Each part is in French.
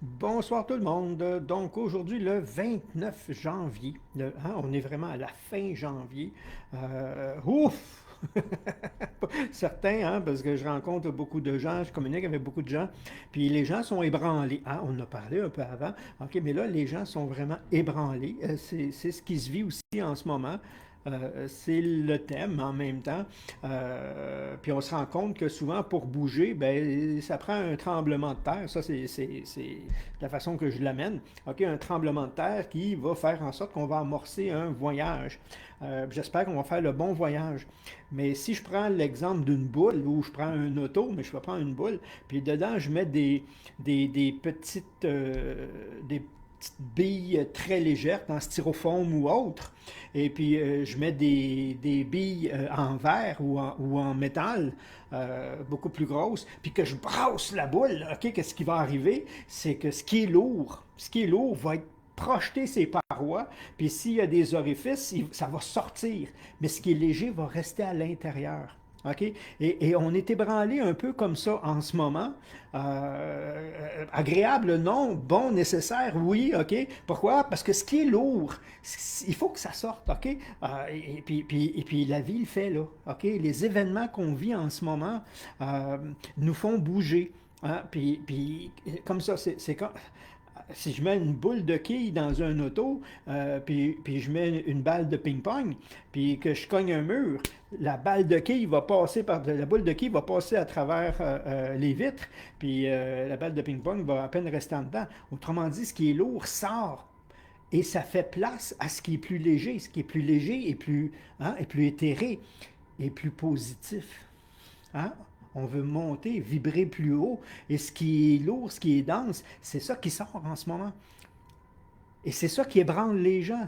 Bonsoir tout le monde. Donc aujourd'hui le 29 janvier, on est vraiment à la fin janvier. Ouf! Certains, parce que je rencontre beaucoup de gens, je communique avec beaucoup de gens, puis les gens sont ébranlés. On en a parlé un peu avant, ok, mais là les gens sont vraiment ébranlés. C'est ce qui se vit aussi en ce moment. C'est le thème en même temps. Puis on se rend compte que souvent pour bouger, ben, ça prend un tremblement de terre. Ça, c'est la façon que je l'amène. OK, un tremblement de terre qui va faire en sorte qu'on va amorcer un voyage. J'espère qu'on va faire le bon voyage. Mais si je prends l'exemple d'une boule, ou je prends un auto, mais je vais prendre une boule, puis dedans, je mets des des petites billes très légères en styrofoam ou autre, et puis je mets des billes en verre ou en métal, beaucoup plus grosses, puis que je brasse la boule, OK, qu'est-ce qui va arriver? C'est que ce qui est lourd va être projeter ses parois, puis s'il y a des orifices, ça va sortir. Mais ce qui est léger va rester à l'intérieur. OK? Et on est ébranlé un peu comme ça en ce moment. Agréable, non. Bon, nécessaire, oui. OK? Pourquoi? Parce que ce qui est lourd, il faut que ça sorte. OK? Et puis la vie le fait, là. OK? Les événements qu'on vit en ce moment nous font bouger. Hein? Puis, comme ça, c'est comme si je mets une boule de quilles dans un auto, puis je mets une balle de ping-pong, puis que je cogne un mur, la boule de quilles va passer à travers les vitres, puis la balle de ping-pong va à peine rester en dedans. Autrement dit, ce qui est lourd sort. Et ça fait place à ce qui est plus léger. Ce qui est plus léger et plus éthéré et plus positif. Hein? On veut monter, vibrer plus haut. Et ce qui est lourd, ce qui est dense, c'est ça qui sort en ce moment. Et c'est ça qui ébranle les gens.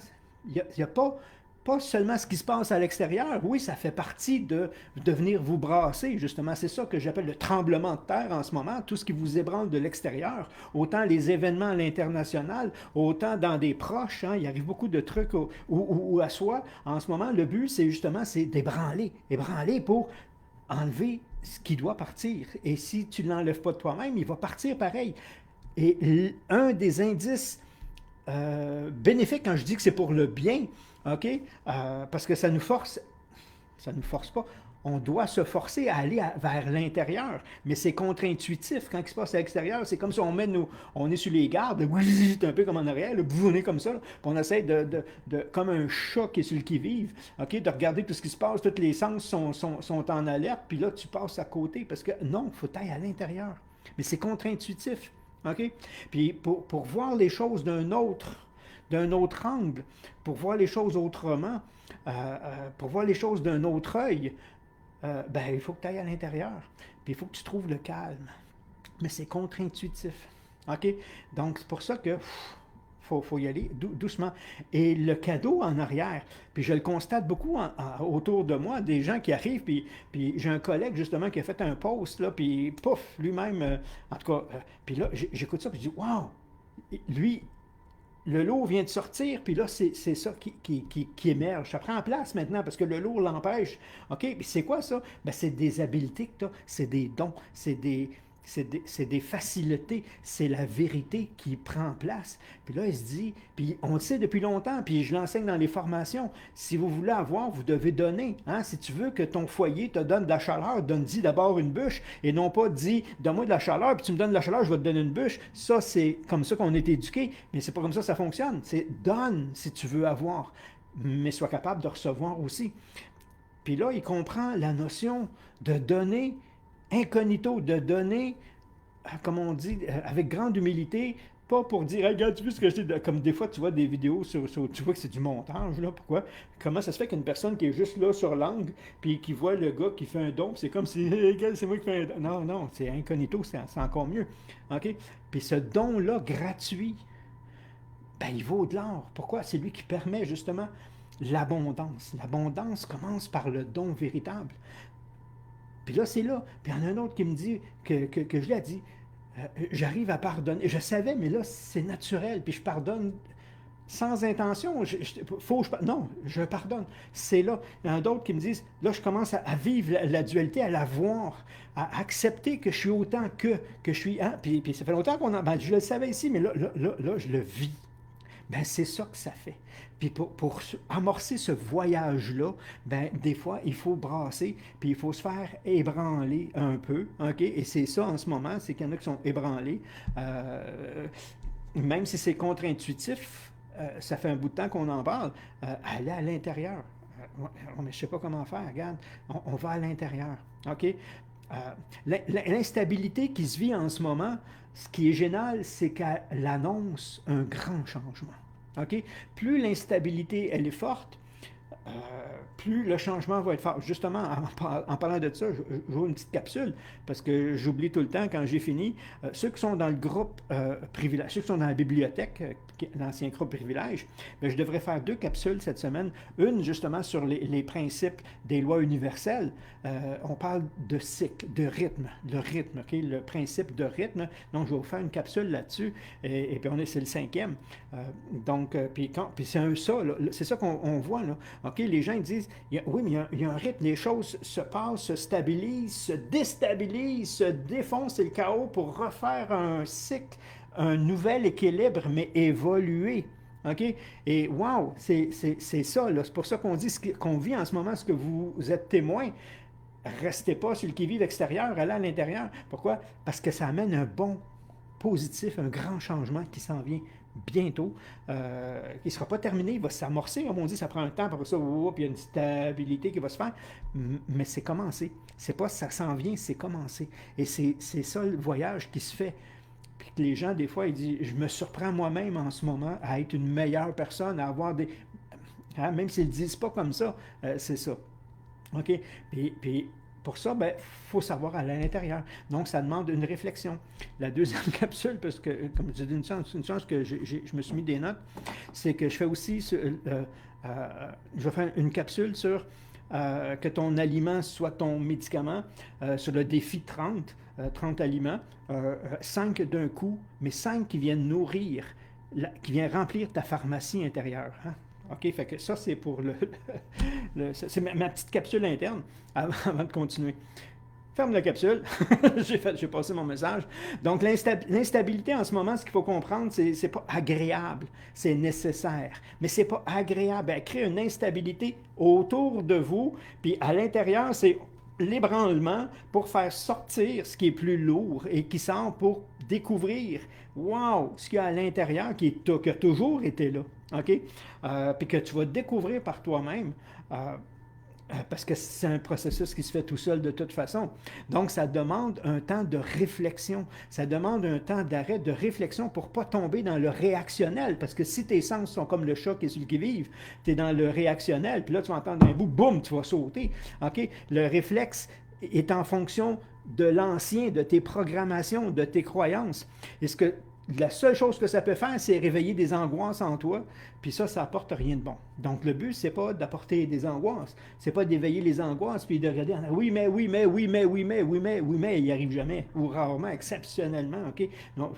Il y a pas seulement ce qui se passe à l'extérieur. Oui, ça fait partie de venir vous brasser, justement. C'est ça que j'appelle le tremblement de terre en ce moment. Tout ce qui vous ébranle de l'extérieur. Autant les événements à l'international, autant dans des proches. Hein, il arrive beaucoup de trucs ou à soi. En ce moment, le but, c'est justement c'est d'ébranler. Ébranler pour enlever ce qui doit partir. Et si tu ne l'enlèves pas de toi-même, il va partir pareil. Et un des indices bénéfiques, quand je dis que c'est pour le bien, OK, parce que ça nous force pas. On doit se forcer à aller vers l'intérieur, mais c'est contre-intuitif. Quand il se passe à l'extérieur, c'est comme si on est sur les gardes, c'est un peu comme en arrière, on est comme ça, puis on essaie comme un chat qui est sur le qui-vive, ok, de regarder tout ce qui se passe, tous les sens sont en alerte, puis là, tu passes à côté, parce que non, il faut aller à l'intérieur. Mais c'est contre-intuitif, ok? Puis pour voir les choses d'un autre angle, pour voir les choses autrement, pour voir les choses d'un autre œil, ben, il faut que tu ailles à l'intérieur. Puis il faut que tu trouves le calme. Mais c'est contre-intuitif. OK? Donc, c'est pour ça que faut y aller doucement. Et le cadeau en arrière, puis je le constate beaucoup autour de moi, des gens qui arrivent, puis j'ai un collègue justement qui a fait un post, là, puis pouf, lui-même, en tout cas, puis là, j'écoute ça, puis je dis, waouh, lui, le lot vient de sortir, puis là, c'est ça qui émerge. Ça prend place maintenant parce que le lot l'empêche. OK? Puis c'est quoi ça? Ben, c'est des habiletés que tu as, c'est des dons, c'est des facilités, c'est la vérité qui prend place. Puis là, il se dit, puis on le sait depuis longtemps, puis je l'enseigne dans les formations, si vous voulez avoir, vous devez donner. Hein? Si tu veux que ton foyer te donne de la chaleur, donne-y d'abord une bûche, et non pas dis, donne-moi de la chaleur, puis tu me donnes de la chaleur, je vais te donner une bûche. Ça, c'est comme ça qu'on est éduqué, mais c'est pas comme ça que ça fonctionne. C'est donne si tu veux avoir, mais sois capable de recevoir aussi. Puis là, il comprend la notion de donner incognito, de donner, comme on dit, avec grande humilité, pas pour dire, hey, regarde, tu vois ce que je dis, comme des fois tu vois des vidéos tu vois que c'est du montage, là, pourquoi? Comment ça se fait qu'une personne qui est juste là sur l'angle, puis qui voit le gars qui fait un don, c'est comme si, hey, regarde, c'est moi qui fais un don. Non, non, c'est incognito, c'est encore mieux. OK? Puis ce don-là, gratuit, ben, il vaut de l'or. Pourquoi? C'est lui qui permet justement l'abondance. L'abondance commence par le don véritable. Puis là, c'est là. Puis il y en a un autre qui me dit, que je l'ai dit, j'arrive à pardonner. Je savais, mais là, c'est naturel. Puis je pardonne sans intention. Non, je pardonne. C'est là. Il y en a d'autres qui me disent, là, je commence à vivre la dualité, à la voir, à accepter que je suis autant que je suis. Hein? Puis ça fait longtemps qu'on en. Ben, je le savais ici, mais là, je le vis. Ben, c'est ça que ça fait. Puis pour amorcer ce voyage-là, ben, des fois, il faut brasser, puis il faut se faire ébranler un peu. OK? Et c'est ça en ce moment, c'est qu'il y en a qui sont ébranlés. Euh, Même si c'est contre-intuitif, ça fait un bout de temps qu'on en parle, aller à l'intérieur. Ouais, mais je ne sais pas comment faire, regarde, on va à l'intérieur. OK? L'instabilité qui se vit en ce moment, ce qui est génial, c'est qu'elle annonce un grand changement. OK? Plus l'instabilité, elle est forte, euh, plus le changement va être fort. Justement, en parlant de ça, j'ouvre une petite capsule, parce que j'oublie tout le temps quand j'ai fini. Ceux qui sont dans le groupe privilège, ceux qui sont dans la bibliothèque, l'ancien groupe privilège, ben, je devrais faire 2 capsules cette semaine. Une, justement, sur les principes des lois universelles. On parle de cycle, de rythme, le rythme, okay? Le principe de rythme. Donc, je vais vous faire une capsule là-dessus. Et puis, c'est le 5e. Puis c'est ça qu'on voit, là. OK, les gens disent, oui, mais il y a un rythme, les choses se passent, se stabilisent, se déstabilisent, se défoncent, c'est le chaos pour refaire un cycle, un nouvel équilibre, mais évoluer. OK? Et wow, c'est ça, là. C'est pour ça qu'on dit qu'on vit en ce moment, ce que vous êtes témoin. Restez pas sur le qui-vive extérieur, allez à l'intérieur. Pourquoi? Parce que ça amène un bon positif, un grand changement qui s'en vient bientôt, qui ne sera pas terminé, il va s'amorcer, comme on dit, ça prend un temps, pour ça, puis il y a une stabilité qui va se faire, mais c'est commencé. C'est pas ça s'en vient, c'est commencé. Et c'est ça le voyage qui se fait. Puis que les gens, des fois, ils disent, je me surprends moi-même en ce moment à être une meilleure personne, à avoir des... Hein, même s'ils ne le disent pas comme ça, c'est ça. OK? Puis pour ça, il faut savoir aller à l'intérieur. Donc, ça demande une réflexion. La deuxième capsule, parce que, comme je dis, une chance que je me suis mis des notes, c'est que je fais aussi, je vais faire une capsule sur que ton aliment soit ton médicament, sur le défi 30, 30 aliments, 5 d'un coup, mais 5 qui viennent nourrir, qui viennent remplir ta pharmacie intérieure. Hein? OK, fait que ça, c'est pour c'est ma petite capsule interne avant de continuer. Ferme la capsule. J'ai passé mon message. Donc, l'instabilité en ce moment, ce qu'il faut comprendre, c'est pas agréable. C'est nécessaire. Mais c'est pas agréable. Elle crée une instabilité autour de vous. Puis à l'intérieur, c'est l'ébranlement pour faire sortir ce qui est plus lourd et qui sort pour découvrir, wow, ce qu'il y a à l'intérieur qui a toujours été là. OK? Puis que tu vas découvrir par toi-même. Parce que c'est un processus qui se fait tout seul de toute façon. Donc, ça demande un temps de réflexion. Ça demande un temps d'arrêt, de réflexion pour ne pas tomber dans le réactionnel. Parce que si tes sens sont comme le chat qui est celui qui vive, tu es dans le réactionnel, puis là, tu vas entendre un bout, boum, tu vas sauter. OK? Le réflexe est en fonction de l'ancien, de tes programmations, de tes croyances. Et la seule chose que ça peut faire, c'est réveiller des angoisses en toi, puis ça n'apporte rien de bon. Donc, le but, c'est pas d'apporter des angoisses, c'est pas d'éveiller les angoisses, puis de regarder, oui, mais, oui, mais, oui, mais, oui, mais, oui, mais, oui, mais, il n'y arrive jamais, ou rarement, exceptionnellement, OK? Donc,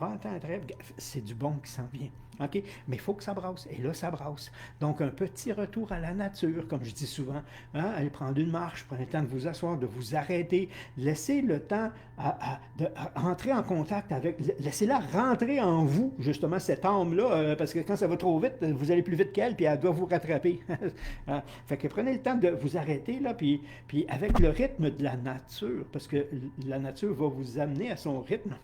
c'est du bon qui s'en vient. OK? Mais il faut que ça brasse. Et là, ça brasse. Donc, un petit retour à la nature, comme je dis souvent. Hein? Allez prendre une marche, prenez le temps de vous asseoir, de vous arrêter. Laissez le temps de entrer en contact avec... Laissez-la rentrer en vous, justement, cette âme-là, parce que quand ça va trop vite, vous allez plus vite qu'elle, puis elle doit vous rattraper. Fait que prenez le temps de vous arrêter, là, puis avec le rythme de la nature, parce que la nature va vous amener à son rythme.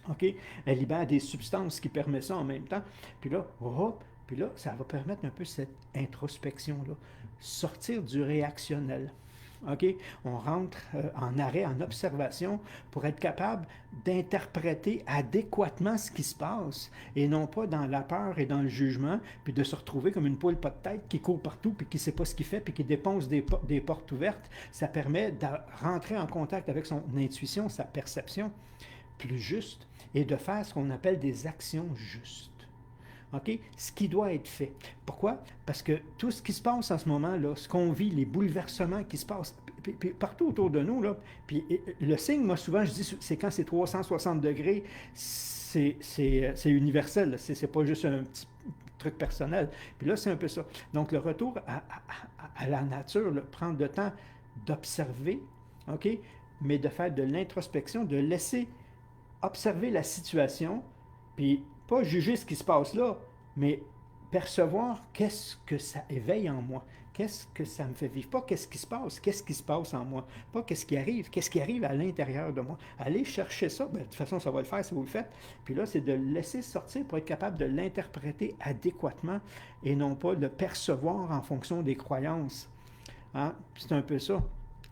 OK? Elle libère des substances qui permettent ça en même temps. Puis là, ça va permettre un peu cette introspection-là. Sortir du réactionnel. OK? On rentre en arrêt, en observation pour être capable d'interpréter adéquatement ce qui se passe et non pas dans la peur et dans le jugement, puis de se retrouver comme une poule pas de tête qui court partout puis qui ne sait pas ce qu'il fait puis qui dépense des portes ouvertes. Ça permet de rentrer en contact avec son intuition, sa perception plus juste et de faire ce qu'on appelle des actions justes. OK? Ce qui doit être fait. Pourquoi? Parce que tout ce qui se passe en ce moment, là, ce qu'on vit, les bouleversements qui se passent puis partout autour de nous, là, puis le signe, moi, souvent, je dis, c'est quand c'est 360 degrés, c'est universel. C'est pas juste un petit truc personnel. Puis là, c'est un peu ça. Donc, le retour à la nature, là, prendre le temps d'observer, OK, mais de faire de l'introspection, de laisser observer la situation, puis pas juger ce qui se passe là, mais percevoir qu'est-ce que ça éveille en moi, qu'est-ce que ça me fait vivre, pas qu'est-ce qui se passe en moi, pas qu'est-ce qui arrive à l'intérieur de moi. Allez chercher ça, ben, de toute façon, ça va le faire si vous le faites, puis là, c'est de le laisser sortir pour être capable de l'interpréter adéquatement et non pas de le percevoir en fonction des croyances. Hein? C'est un peu ça.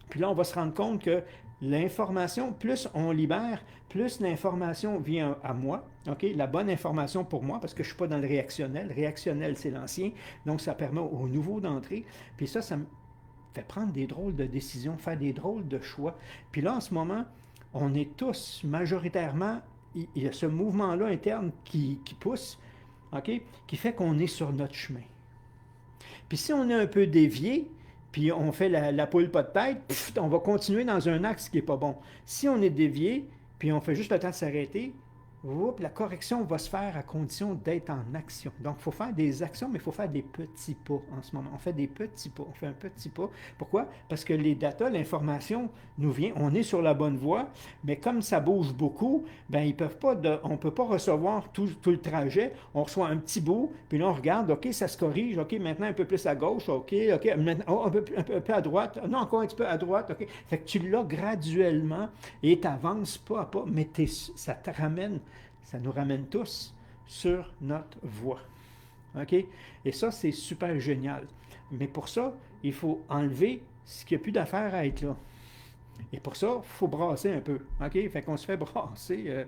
Puis là, on va se rendre compte que l'information, plus on libère, plus l'information vient à moi, OK? La bonne information pour moi, parce que je ne suis pas dans le réactionnel. Réactionnel, c'est l'ancien, donc ça permet au nouveau d'entrer. Puis ça me fait prendre des drôles de décisions, faire des drôles de choix. Puis là, en ce moment, on est tous majoritairement, il y a ce mouvement-là interne qui pousse, OK? Qui fait qu'on est sur notre chemin. Puis si on est un peu dévié, puis on fait la poule pas de tête, on va continuer dans un axe qui n'est pas bon. Si on est dévié, puis on fait juste le temps de s'arrêter, la correction va se faire à condition d'être en action. Donc, il faut faire des actions, mais il faut faire des petits pas en ce moment. On fait des petits pas, on fait un petit pas. Pourquoi? Parce que les datas, l'information nous vient, on est sur la bonne voie, mais comme ça bouge beaucoup, ben on ne peut pas recevoir tout le trajet. On reçoit un petit bout, puis là, on regarde, OK, ça se corrige, OK, maintenant un peu plus à gauche, OK, maintenant, un peu à droite, non, encore un petit peu à droite, OK. Fait que tu l'as graduellement et tu avances pas à pas, mais ça nous ramène tous sur notre voie. OK? Et ça, c'est super génial. Mais pour ça, il faut enlever ce qu'il n'y a plus d'affaire à être là. Et pour ça, il faut brasser un peu. OK? Fait qu'on se fait brasser,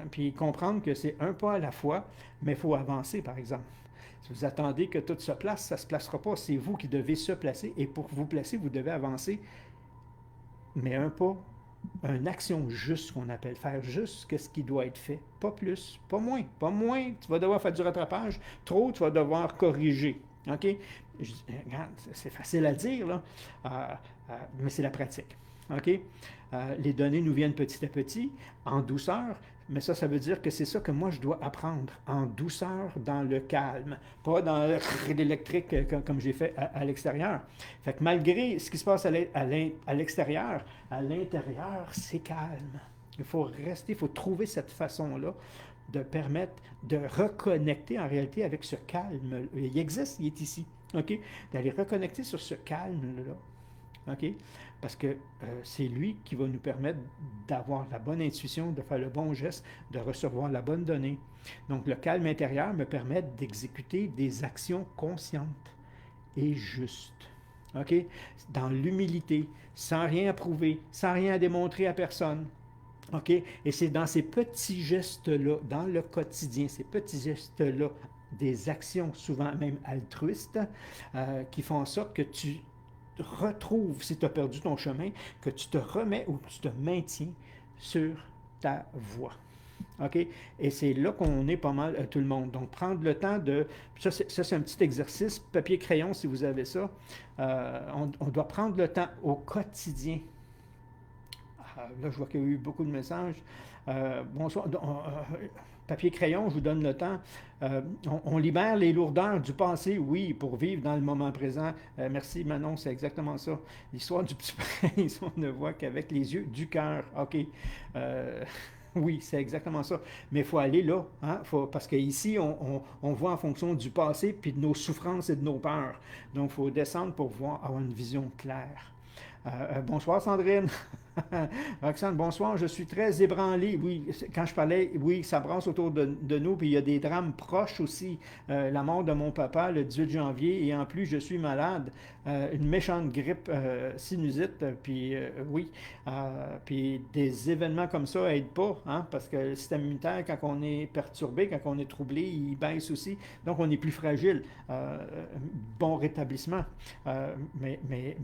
puis comprendre que c'est un pas à la fois, mais il faut avancer, par exemple. Si vous attendez que tout se place, ça ne se placera pas. C'est vous qui devez se placer. Et pour vous placer, vous devez avancer, mais un pas, une action juste qu'on appelle, faire juste ce qui doit être fait, pas plus, pas moins, pas moins, tu vas devoir faire du rattrapage, trop, tu vas devoir corriger, OK? Regarde, c'est facile à dire, là, mais c'est la pratique, OK? Les données nous viennent petit à petit, en douceur, mais ça veut dire que c'est ça que moi je dois apprendre, en douceur, dans le calme, pas dans l'électrique comme j'ai fait à l'extérieur. Fait que malgré ce qui se passe à l'extérieur, à l'intérieur, c'est calme. Il faut rester, il faut trouver cette façon-là de permettre de reconnecter en réalité avec ce calme. Il existe, il est ici. OK? D'aller reconnecter sur ce calme-là. OK? Parce que c'est lui qui va nous permettre d'avoir la bonne intuition, de faire le bon geste, de recevoir la bonne donnée. Donc, le calme intérieur me permet d'exécuter des actions conscientes et justes. OK? Dans l'humilité, sans rien à prouver, sans rien à démontrer à personne. OK? Et c'est dans ces petits gestes-là, dans le quotidien, ces petits gestes-là, des actions souvent même altruistes, qui font en sorte que tu retrouves, si tu as perdu ton chemin, que tu te remets ou tu te maintiens sur ta voie. OK? Et c'est là qu'on est pas mal tout le monde. Donc, prendre le temps de... Ça, c'est un petit exercice. Papier-crayon, si vous avez ça. On doit prendre le temps au quotidien. Là, je vois qu'il y a eu beaucoup de messages. Bonsoir. Papier-crayon, je vous donne le temps. On libère les lourdeurs du passé, oui, pour vivre dans le moment présent. Merci Manon, c'est exactement ça. L'histoire du petit prince, on ne voit qu'avec les yeux du cœur. OK. Oui, c'est exactement ça. Mais il faut aller là, hein? Parce qu'ici, on voit en fonction du passé, puis de nos souffrances et de nos peurs. Donc, il faut descendre pour avoir une vision claire. Bonsoir Sandrine. Roxane, bonsoir. Je suis très ébranlé. Oui, quand je parlais, oui, ça brasse autour de nous. Puis il y a des drames proches aussi. La mort de mon papa le 18 janvier. Et en plus, je suis malade. Une méchante grippe sinusite. Puis oui. Puis des événements comme ça n'aident pas. Hein, parce que le système immunitaire, quand on est perturbé, quand on est troublé, il baisse aussi. Donc on est plus fragile. Bon rétablissement. Mais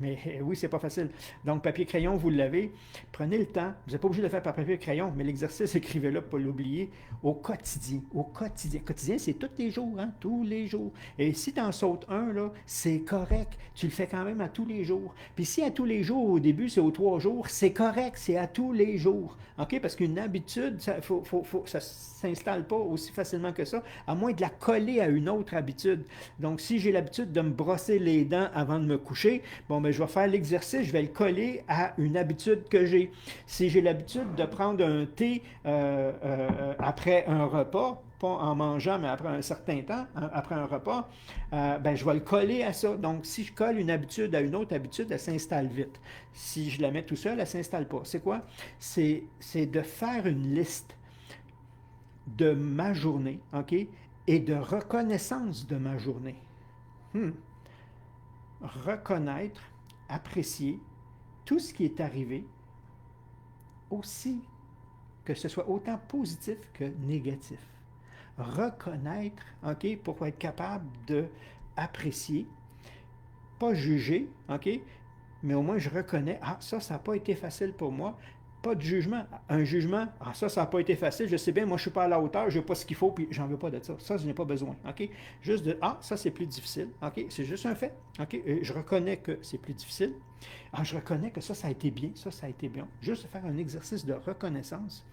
oui, c'est pas facile. Donc papier-crayon, vous l'avez. Prenez le temps, vous n'êtes pas obligé de le faire par papier et crayon, mais l'exercice, écrivez-le pour ne pas l'oublier, au quotidien. Au quotidien. Quotidien, c'est tous les jours, hein? Tous les jours. Et si tu en sautes un, là, c'est correct. Tu le fais quand même à tous les jours. Puis si à tous les jours, au début, c'est aux 3 jours, c'est correct, c'est à tous les jours. OK? Parce qu'une habitude, ça ne s'installe pas aussi facilement que ça, à moins de la coller à une autre habitude. Donc, si j'ai l'habitude de me brosser les dents avant de me coucher, bon, ben, je vais faire l'exercice, je vais le coller à une habitude que j'ai. Si j'ai l'habitude de prendre un thé après un repas, pas en mangeant, mais après un certain temps, après un repas, ben, je vais le coller à ça. Donc, si je colle une habitude à une autre habitude, elle s'installe vite. Si je la mets tout seul, elle ne s'installe pas. C'est quoi? C'est de faire une liste de ma journée, OK? Et de reconnaissance de ma journée. Hmm. Reconnaître, apprécier tout ce qui est arrivé, aussi que ce soit autant positif que négatif. Reconnaître, OK, pour être capable d'apprécier, pas juger, OK, mais au moins je reconnais, ah, ça n'a pas été facile pour moi. Pas de jugement. Un jugement, ah, ça n'a pas été facile, je sais bien, moi je ne suis pas à la hauteur, je n'ai pas ce qu'il faut, puis j'en veux pas de ça. Ça, je n'ai pas besoin. OK? Juste de, ah, ça c'est plus difficile. OK? C'est juste un fait. OK? Je reconnais que c'est plus difficile. Ah, je reconnais que ça a été bien, ça a été bien. Juste faire un exercice de reconnaissance.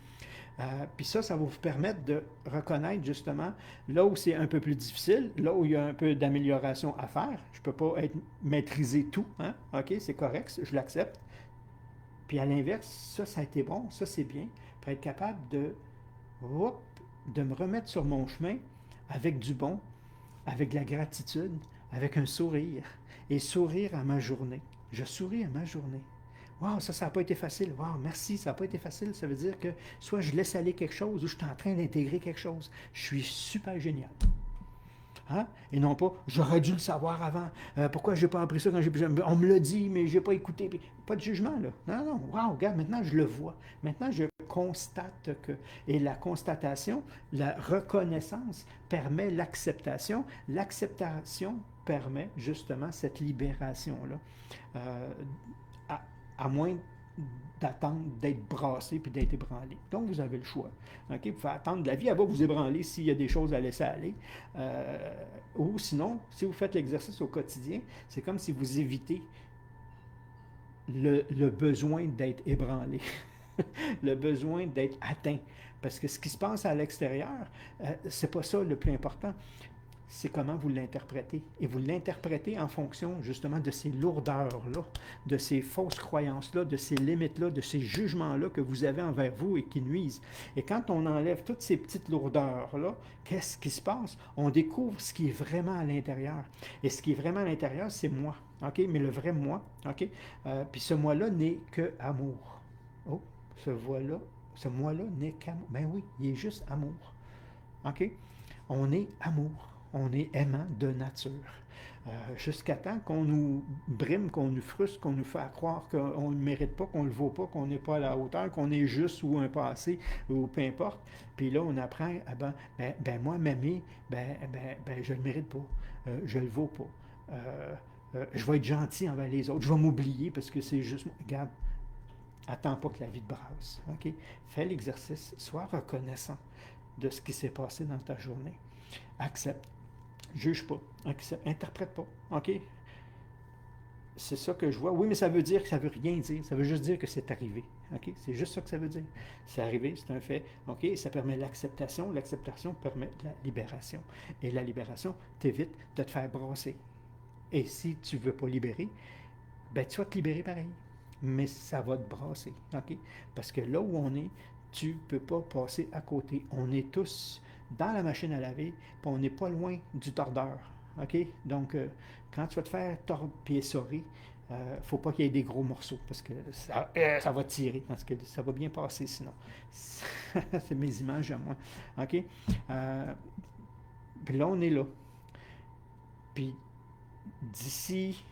Puis ça va vous permettre de reconnaître justement là où c'est un peu plus difficile, là où il y a un peu d'amélioration à faire. Je ne peux pas maîtriser tout, hein? OK, c'est correct, je l'accepte. Puis à l'inverse, ça a été bon, ça c'est bien, pour être capable de me remettre sur mon chemin avec du bon, avec de la gratitude, avec un sourire, et sourire à ma journée. Je souris à ma journée. Wow, ça n'a pas été facile. Wow, merci, ça n'a pas été facile. Ça veut dire que soit je laisse aller quelque chose ou je suis en train d'intégrer quelque chose. Je suis super génial. Hein? Et non pas, j'aurais dû le savoir avant. Pourquoi je n'ai pas appris ça quand on me l'a dit, mais je n'ai pas écouté. Puis, pas de jugement, là. Non, non, wow, regarde, maintenant je le vois. Maintenant je constate que. Et la constatation, la reconnaissance permet l'acceptation. L'acceptation permet justement cette libération-là. À moins d'attendre d'être brassé puis d'être ébranlé. Donc, vous avez le choix. Okay? Vous pouvez attendre, la vie, elle va vous ébranler s'il y a des choses à laisser aller. Ou sinon, si vous faites l'exercice au quotidien, c'est comme si vous évitez le besoin d'être ébranlé, le besoin d'être atteint. Parce que ce qui se passe à l'extérieur, c'est pas ça le plus important. C'est comment vous l'interprétez. Et vous l'interprétez en fonction justement de ces lourdeurs-là, de ces fausses croyances-là, de ces limites-là, de ces jugements-là que vous avez envers vous et qui nuisent. Et quand on enlève toutes ces petites lourdeurs-là, qu'est-ce qui se passe? On découvre ce qui est vraiment à l'intérieur. Et ce qui est vraiment à l'intérieur, c'est moi. OK? Mais le vrai moi, OK? Puis ce moi-là n'est que amour. Oh, ce moi-là n'est qu'amour. Ben oui, il est juste amour. OK? On est amour. On est aimant de nature. Jusqu'à temps qu'on nous brime, qu'on nous frustre, qu'on nous fait croire qu'on ne le mérite pas, qu'on ne le vaut pas, qu'on n'est pas à la hauteur, qu'on est juste ou un passé, ou peu importe. Puis là, on apprend, ah moi, m'aimer, je ne le mérite pas, je ne le vaux pas. Je vais être gentil envers les autres, je vais m'oublier parce que c'est juste... Regarde, attends pas que la vie te brasse. Okay? Fais l'exercice, sois reconnaissant de ce qui s'est passé dans ta journée. Accepte. Juge pas, interprète pas, OK? C'est ça que je vois. Oui, mais ça veut dire que ça veut rien dire. Ça veut juste dire que c'est arrivé, OK? C'est juste ça que ça veut dire. C'est arrivé, c'est un fait, OK? Ça permet l'acceptation. L'acceptation permet la libération. Et la libération t'évite de te faire brasser. Et si tu ne veux pas libérer, ben tu vas te libérer pareil. Mais ça va te brasser, OK? Parce que là où on est, tu ne peux pas passer à côté. On est tous dans la machine à laver, puis on n'est pas loin du tordeur. OK? Donc, quand tu vas te faire tordre et essorer, il ne faut pas qu'il y ait des gros morceaux, parce que ça va tirer, parce que ça va bien passer sinon. C'est mes images à moi. OK? Puis là, on est là. Puis, d'ici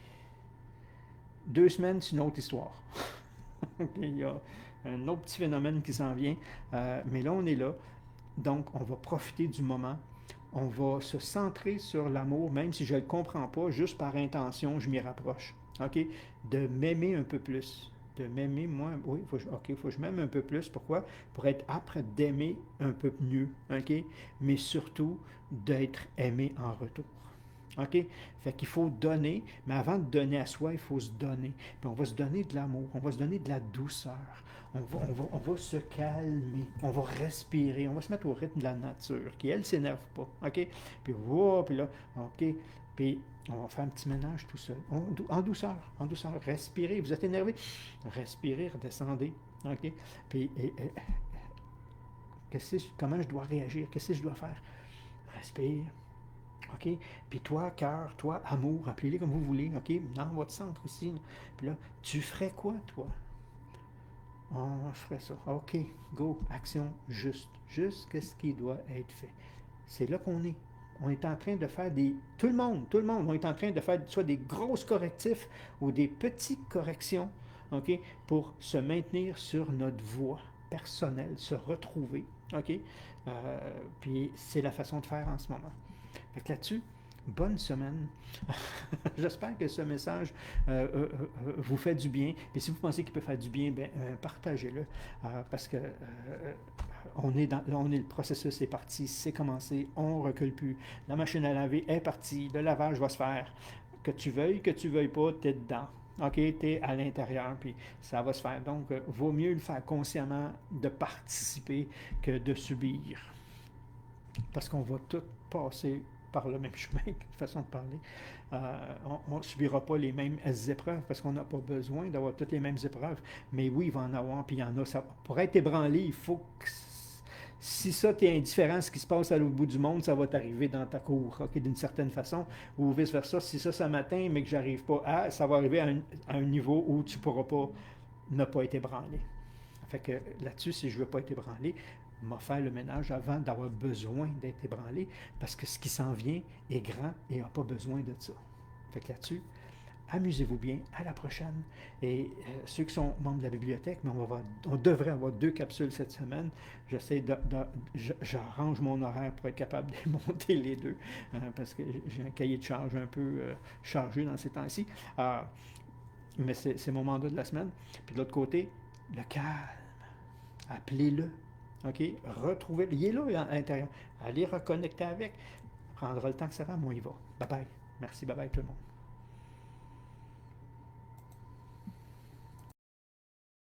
2 semaines, c'est une autre histoire. Il y a un autre petit phénomène qui s'en vient. Mais là, on est là. Donc, on va profiter du moment. On va se centrer sur l'amour, même si je ne le comprends pas, juste par intention, je m'y rapproche. OK? De m'aimer un peu plus. de m'aimer, moi, oui, OK, faut que je m'aime un peu plus. Pourquoi? Pour être apte d'aimer un peu mieux, OK? Mais surtout, d'être aimé en retour. OK? Fait qu'il faut donner, mais avant de donner à soi, il faut se donner. Puis on va se donner de l'amour, on va se donner de la douceur. On va se calmer, on va respirer, on va se mettre au rythme de la nature, qui, elle, s'énerve pas. OK? Puis, wow, puis là, OK? Puis, on va faire un petit ménage tout seul. En douceur, en douceur. Respirez. Vous êtes énervé? Respirez, redescendez. OK? Puis, comment je dois réagir? Qu'est-ce que je dois faire? Respire. OK? Puis toi, cœur, toi, amour, appelez-les comme vous voulez, OK? Dans votre centre ici. Puis là, tu ferais quoi, toi? Oh, je ferais ça. OK, go, action juste. Juste ce qui doit être fait. C'est là qu'on est. On est en train de faire des... tout le monde, on est en train de faire soit des grosses correctifs ou des petites corrections, OK? Pour se maintenir sur notre voie personnelle, se retrouver, OK? Puis c'est la façon de faire en ce moment. Fait que là-dessus, bonne semaine. J'espère que ce message vous fait du bien. Et si vous pensez qu'il peut faire du bien, ben, partagez-le. Parce que le processus est parti, c'est commencé, on ne recule plus. La machine à laver est partie, le lavage va se faire. Que tu veuilles pas, tu es dedans. OK, tu es à l'intérieur, puis ça va se faire. Donc, vaut mieux le faire consciemment de participer que de subir. Parce qu'on va tout passer par le même chemin, façon de parler. On ne subira pas les mêmes épreuves parce qu'on n'a pas besoin d'avoir toutes les mêmes épreuves. Mais oui, il va en avoir, puis il y en a. Ça, pour être ébranlé, il faut que si ça, tu es indifférent à ce qui se passe à l'autre bout du monde, ça va t'arriver dans ta cour, OK, d'une certaine façon. Ou vice-versa, si ça m'atteint, mais que j'arrive pas à, ça va arriver à un niveau où tu ne pourras pas ne pas être ébranlé. Fait que là-dessus, si je ne veux pas être ébranlé, m'a faire le ménage avant d'avoir besoin d'être ébranlé, parce que ce qui s'en vient est grand et n'a pas besoin de ça. Fait que là-dessus, amusez-vous bien, à la prochaine. Et ceux qui sont membres de la bibliothèque, mais on devrait avoir 2 capsules cette semaine. J'arrange mon horaire pour être capable de monter les 2, parce que j'ai un cahier de charge un peu chargé dans ces temps-ci. Mais c'est mon mandat de la semaine. Puis de l'autre côté, le calme. Appelez-le. OK? Retrouvez-le. Il est là à l'intérieur. Allez reconnecter avec. Prendra le temps que ça va, moi, il va. Bye bye. Merci, bye bye tout le monde.